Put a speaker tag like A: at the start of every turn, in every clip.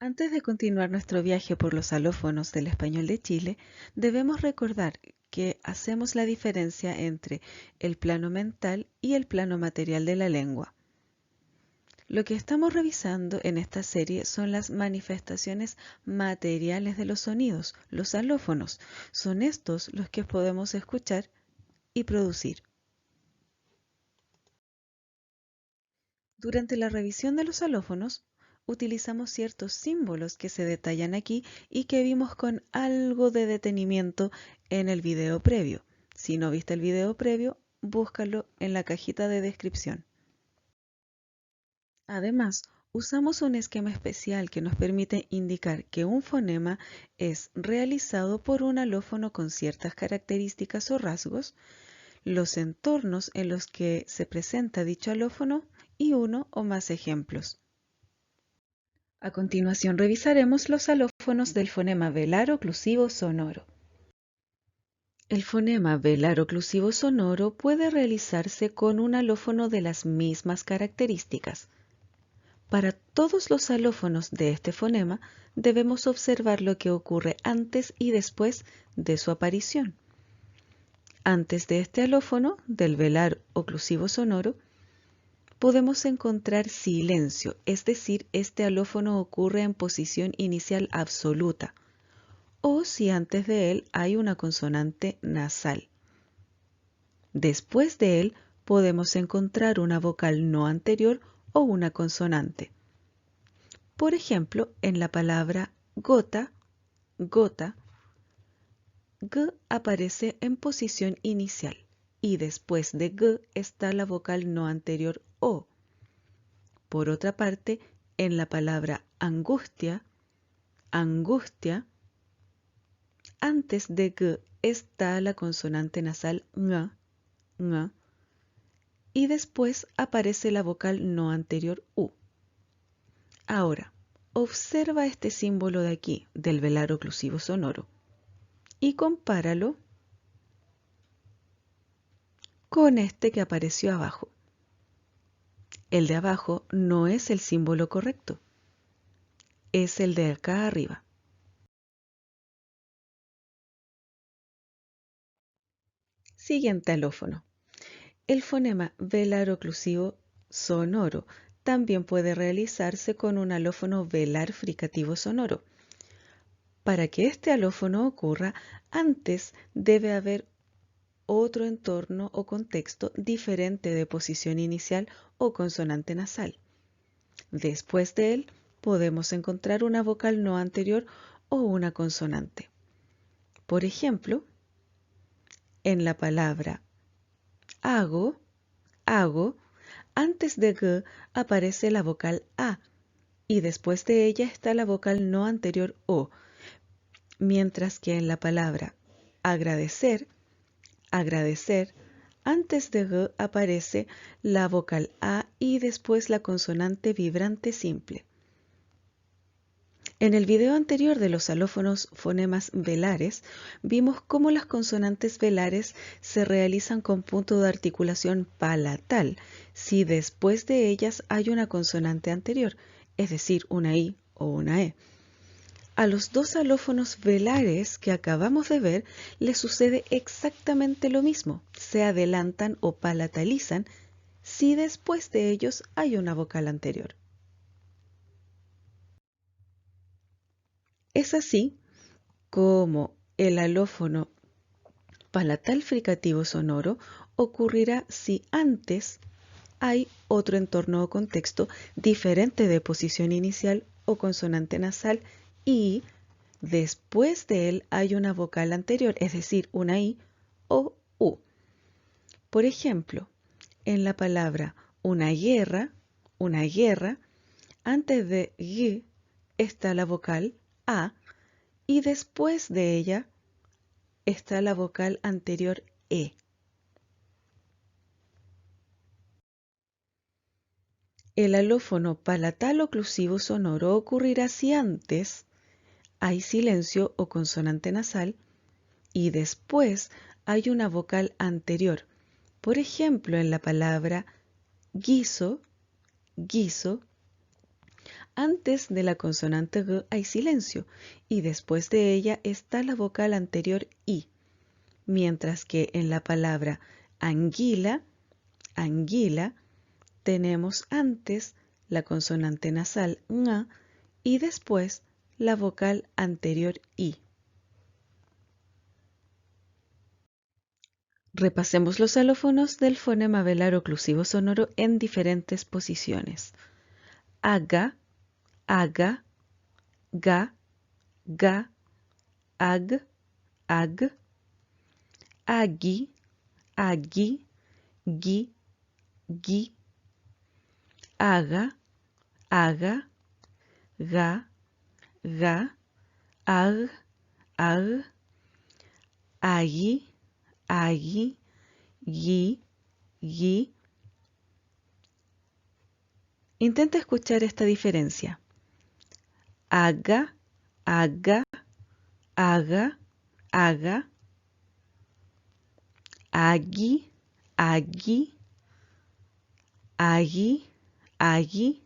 A: Antes de continuar nuestro viaje por los alófonos del español de Chile, debemos recordar que hacemos la diferencia entre el plano mental y el plano material de la lengua. Lo que estamos revisando en esta serie son las manifestaciones materiales de los sonidos, los alófonos. Son estos los que podemos escuchar y producir. Durante la revisión de los alófonos, utilizamos ciertos símbolos que se detallan aquí y que vimos con algo de detenimiento en el video previo. Si no viste el video previo, búscalo en la cajita de descripción. Además, usamos un esquema especial que nos permite indicar que un fonema es realizado por un alófono con ciertas características o rasgos, los entornos en los que se presenta dicho alófono y uno o más ejemplos. A continuación revisaremos los alófonos del fonema velar oclusivo sonoro. El fonema velar oclusivo sonoro puede realizarse con un alófono de las mismas características. Para todos los alófonos de este fonema debemos observar lo que ocurre antes y después de su aparición. Antes de este alófono, del velar oclusivo sonoro, podemos encontrar silencio, es decir, este alófono ocurre en posición inicial absoluta, o si antes de él hay una consonante nasal. Después de él podemos encontrar una vocal no anterior o una consonante. Por ejemplo, en la palabra gota, gota, g aparece en posición inicial y después de g está la vocal no anterior o. Por otra parte, en la palabra angustia, angustia, antes de g está la consonante nasal ng, ng, y después aparece la vocal no anterior u. Ahora, observa este símbolo de aquí, del velar oclusivo sonoro, y compáralo con este que apareció abajo. El de abajo no es el símbolo correcto, es el de acá arriba. Siguiente alófono. El fonema velar oclusivo sonoro también puede realizarse con un alófono velar fricativo sonoro. Para que este alófono ocurra, antes debe haber otro entorno o contexto diferente de posición inicial o consonante nasal. Después de él, podemos encontrar una vocal no anterior o una consonante. Por ejemplo, en la palabra hago, hago, antes de g aparece la vocal a y después de ella está la vocal no anterior o, mientras que en la palabra agradecer, agradecer, antes de g aparece la vocal a y después la consonante vibrante simple. En el video anterior de los alófonos fonemas velares, vimos cómo las consonantes velares se realizan con punto de articulación palatal si después de ellas hay una consonante anterior, es decir, una I o una E. A los dos alófonos velares que acabamos de ver les sucede exactamente lo mismo, se adelantan o palatalizan si después de ellos hay una vocal anterior. Es así como el alófono palatal fricativo sonoro ocurrirá si antes hay otro entorno o contexto diferente de posición inicial o consonante nasal y después de él hay una vocal anterior, es decir, una I o U. Por ejemplo, en la palabra una guerra, antes de G está la vocal A y después de ella está la vocal anterior E. El alófono palatal oclusivo sonoro ocurrirá si antes hay silencio o consonante nasal y después hay una vocal anterior. Por ejemplo, en la palabra guiso, guiso, Antes de la consonante G hay silencio y después de ella está la vocal anterior I, mientras que en la palabra anguila, anguila, tenemos antes la consonante nasal ng y después la vocal anterior I. Repasemos los alófonos del fonema velar oclusivo sonoro en diferentes posiciones. Aga, aga, ga, ga, ag, ag, agi, agi, gi, gi, aga, aga, ga, ga, ag, ag, agi, agi, gi, gi. Intenta escuchar esta diferencia. Aga, aga, aga, aga, agi, agi, agi, agi.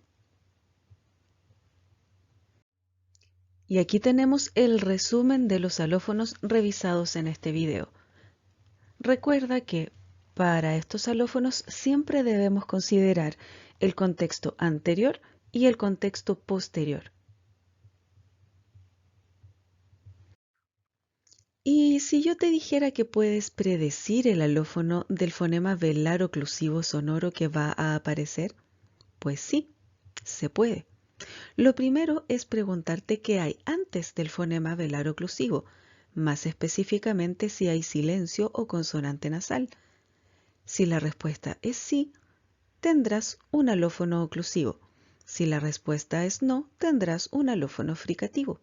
A: Y aquí tenemos el resumen de los alófonos revisados en este video. Recuerda que para estos alófonos siempre debemos considerar el contexto anterior y el contexto posterior. Y si yo te dijera que puedes predecir el alófono del fonema velar oclusivo sonoro que va a aparecer, pues sí, se puede. Lo primero es preguntarte qué hay antes del fonema velar oclusivo, más específicamente si hay silencio o consonante nasal. Si la respuesta es sí, tendrás un alófono oclusivo. Si la respuesta es no, tendrás un alófono fricativo.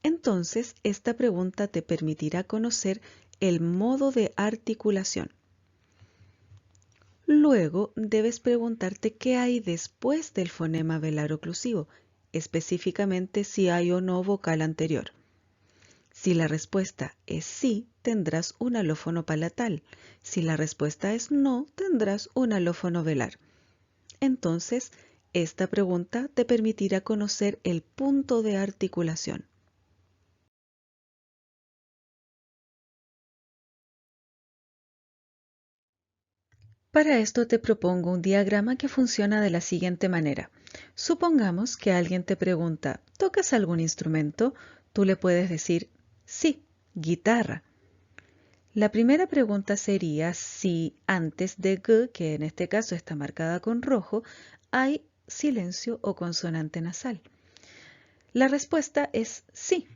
A: Entonces, esta pregunta te permitirá conocer el modo de articulación. Luego, debes preguntarte qué hay después del fonema velar oclusivo, específicamente si hay o no vocal anterior. Si la respuesta es sí, tendrás un alófono palatal. Si la respuesta es no, tendrás un alófono velar. Entonces, esta pregunta te permitirá conocer el punto de articulación. Para esto te propongo un diagrama que funciona de la siguiente manera. Supongamos que alguien te pregunta, ¿tocas algún instrumento? Tú le puedes decir, sí, guitarra. La primera pregunta sería si antes de G, que en este caso está marcada con rojo, hay silencio o consonante nasal. La respuesta es sí,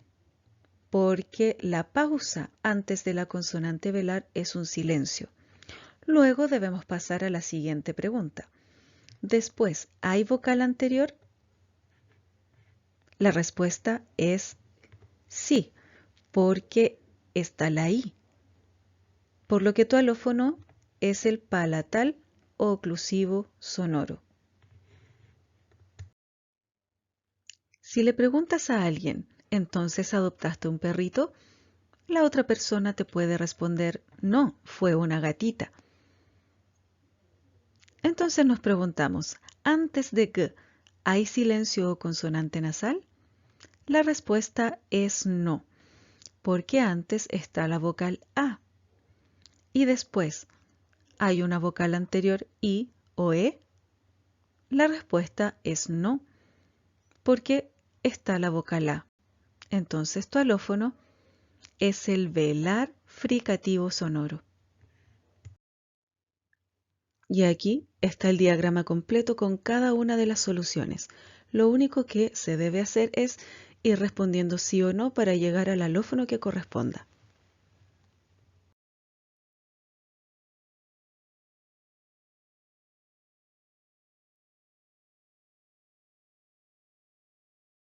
A: porque la pausa antes de la consonante velar es un silencio. Luego debemos pasar a la siguiente pregunta. Después, ¿hay vocal anterior? La respuesta es sí, porque está la I. Por lo que tu alófono es el palatal o oclusivo sonoro. Si le preguntas a alguien, ¿entonces adoptaste un perrito? La otra persona te puede responder, no, fue una gatita. Entonces nos preguntamos, antes de G, ¿hay silencio o consonante nasal? La respuesta es no, porque antes está la vocal A. Y después, ¿hay una vocal anterior I o E? La respuesta es no, porque está la vocal A. Entonces tu alófono es el velar fricativo sonoro. Y aquí está el diagrama completo con cada una de las soluciones. Lo único que se debe hacer es ir respondiendo sí o no para llegar al alófono que corresponda.